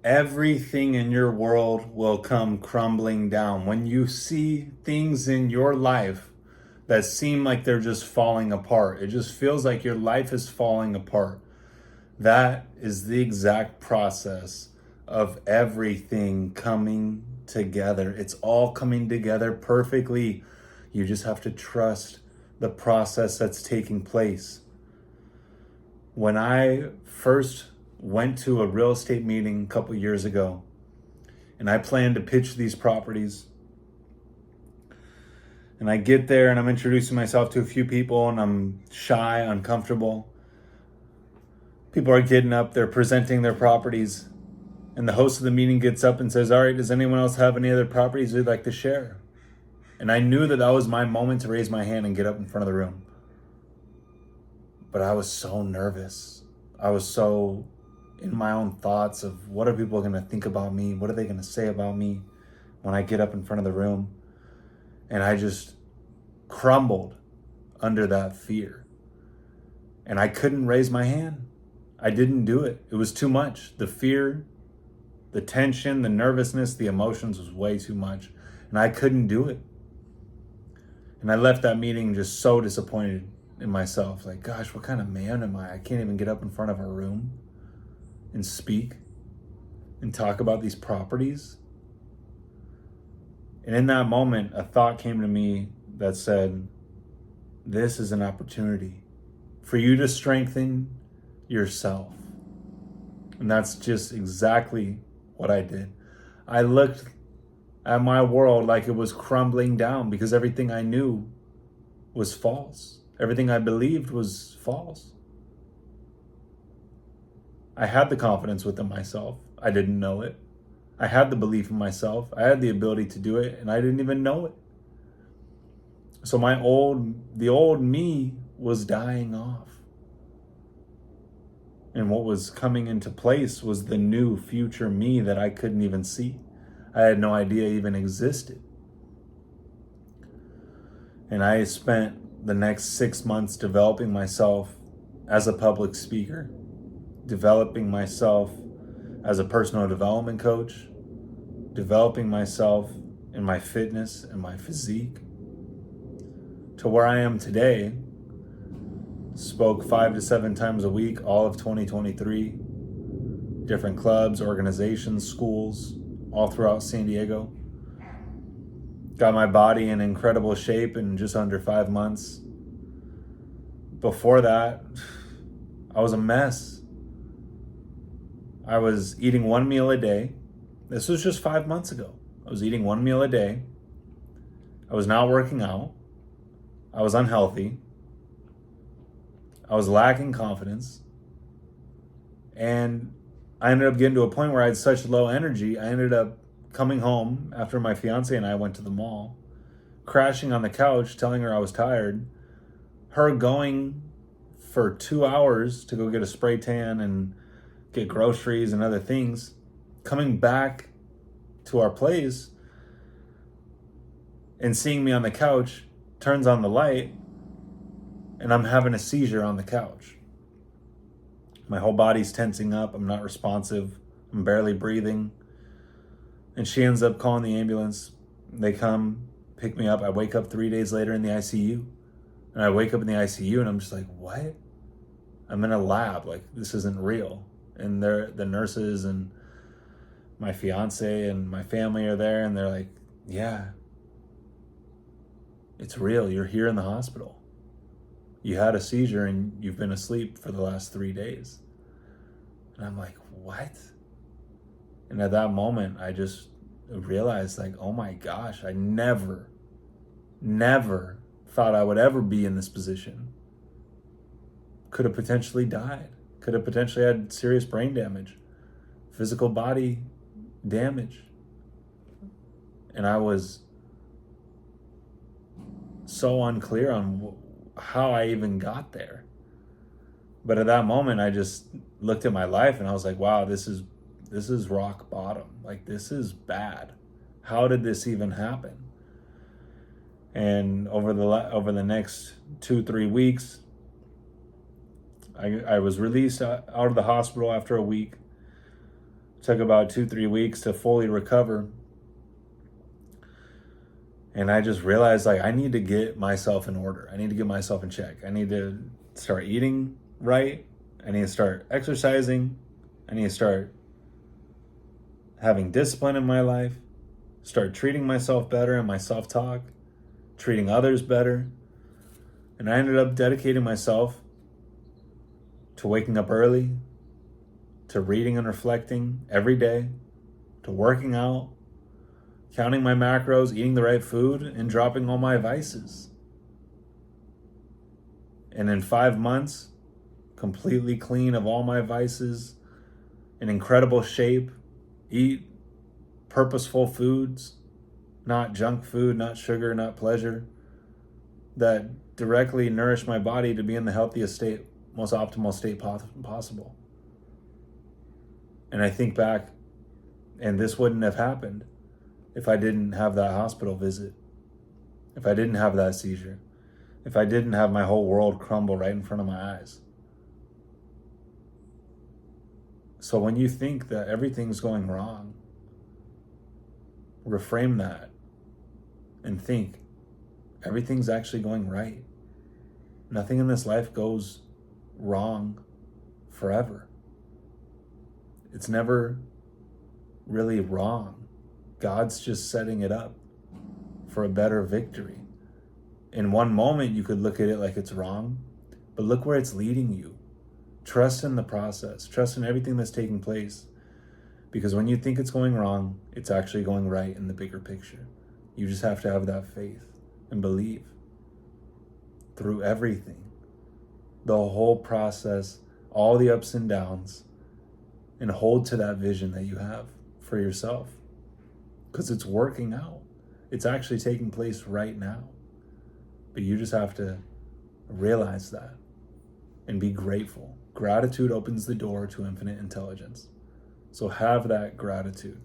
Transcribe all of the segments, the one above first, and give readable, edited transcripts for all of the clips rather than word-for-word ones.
Everything in your world will come crumbling down. When you see things in your life that seem like they're just falling apart, it just feels like your life is falling apart. That is the exact process of everything coming together. It's all coming together perfectly. You just have to trust the process that's taking place. When I first went to a real estate meeting a couple years ago, and I planned to pitch these properties, and I get there and I'm introducing myself to a few people and I'm shy, uncomfortable. People are getting up, they're presenting their properties, and the host of the meeting gets up and says, all right, does anyone else have any other properties they'd like to share? And I knew that that was my moment to raise my hand and get up in front of the room. But I was so nervous. I was so in my own thoughts of what are people going to think about me? What are they going to say about me when I get up in front of the room? And I just crumbled under that fear. And I couldn't raise my hand. I didn't do it. It was too much. The fear, the tension, the nervousness, the emotions was way too much. And I couldn't do it. And I left that meeting just so disappointed in myself. Like, gosh, what kind of man am I? I can't even get up in front of a room and speak and talk about these properties. And in that moment, a thought came to me that said, this is an opportunity for you to strengthen yourself. And that's just exactly what I did. I looked at my world like it was crumbling down because everything I knew was false. Everything I believed was false. I had the confidence within myself. I didn't know it. I had the belief in myself. I had the ability to do it, and I didn't even know it. So the old me was dying off. And what was coming into place was the new future me that I couldn't even see. I had no idea even existed. And I spent the next 6 months developing myself as a public speaker, developing myself as a personal development coach, developing myself in my fitness and my physique to where I am today. Spoke 5 to 7 times a week, all of 2023, different clubs, organizations, schools, all throughout San Diego. Got my body in incredible shape in just under 5 months. Before that, I was a mess. I was eating one meal a day. This was just 5 months ago. I was eating one meal a day. I was not working out. I was unhealthy. I was lacking confidence. And I ended up getting to a point where I had such low energy, I ended up coming home after my fiance and I went to the mall, crashing on the couch, telling her I was tired, her going for 2 hours to go get a spray tan and get groceries and other things, coming back to our place and seeing me on the couch, turns on the light, and I'm having a seizure on the couch. My whole body's tensing up. I'm not responsive. I'm barely breathing. And she ends up calling the ambulance. They come, pick me up. I wake up 3 days later in the ICU. And I wake up in the ICU and I'm just like, what? I'm in a lab. Like, this isn't real. And the nurses and my fiance and my family are there and they're like, yeah, it's real. You're here in the hospital. You had a seizure and you've been asleep for the last 3 days. And I'm like, what? And at that moment, I just realized, like, oh my gosh, I never thought I would ever be in this position. Could have potentially died. Could have potentially had serious brain damage, physical body damage. And I was so unclear on how I even got there. But at that moment, I just looked at my life and I was like, wow, this is rock bottom. Like, this is bad. How did this even happen? And over the next 2-3 weeks, I was released out of the hospital after a week. Took about 2-3 weeks to fully recover. And I just realized, like, I need to get myself in order. I need to get myself in check. I need to start eating right. I need to start exercising. I need to start having discipline in my life. Start treating myself better in my self-talk. Treating others better. And I ended up dedicating myself to waking up early, to reading and reflecting every day, to working out, counting my macros, eating the right food, and dropping all my vices. And in 5 months, completely clean of all my vices, in incredible shape, eat purposeful foods, not junk food, not sugar, not pleasure, that directly nourish my body to be in the healthiest state, most optimal state possible. And I think back, and this wouldn't have happened if I didn't have that hospital visit, if I didn't have that seizure, if I didn't have my whole world crumble right in front of my eyes. So when you think that everything's going wrong, reframe that and think everything's actually going right. Nothing in this life goes wrong forever. It's never really wrong. God's just setting it up for a better victory. In one moment, you could look at it like it's wrong, but look where it's leading you. Trust in the process. Trust in everything that's taking place. Because when you think it's going wrong, it's actually going right in the bigger picture. You just have to have that faith and believe through everything. The whole process, all the ups and downs, and hold to that vision that you have for yourself. Because it's working out. It's actually taking place right now. But you just have to realize that and be grateful. Gratitude opens the door to infinite intelligence. So have that gratitude.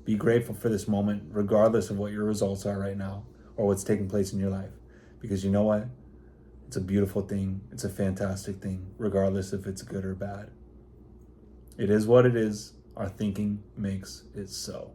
Be grateful for this moment, regardless of what your results are right now or what's taking place in your life. Because you know what? It's a beautiful thing. It's a fantastic thing, regardless if it's good or bad. It is what it is. Our thinking makes it so.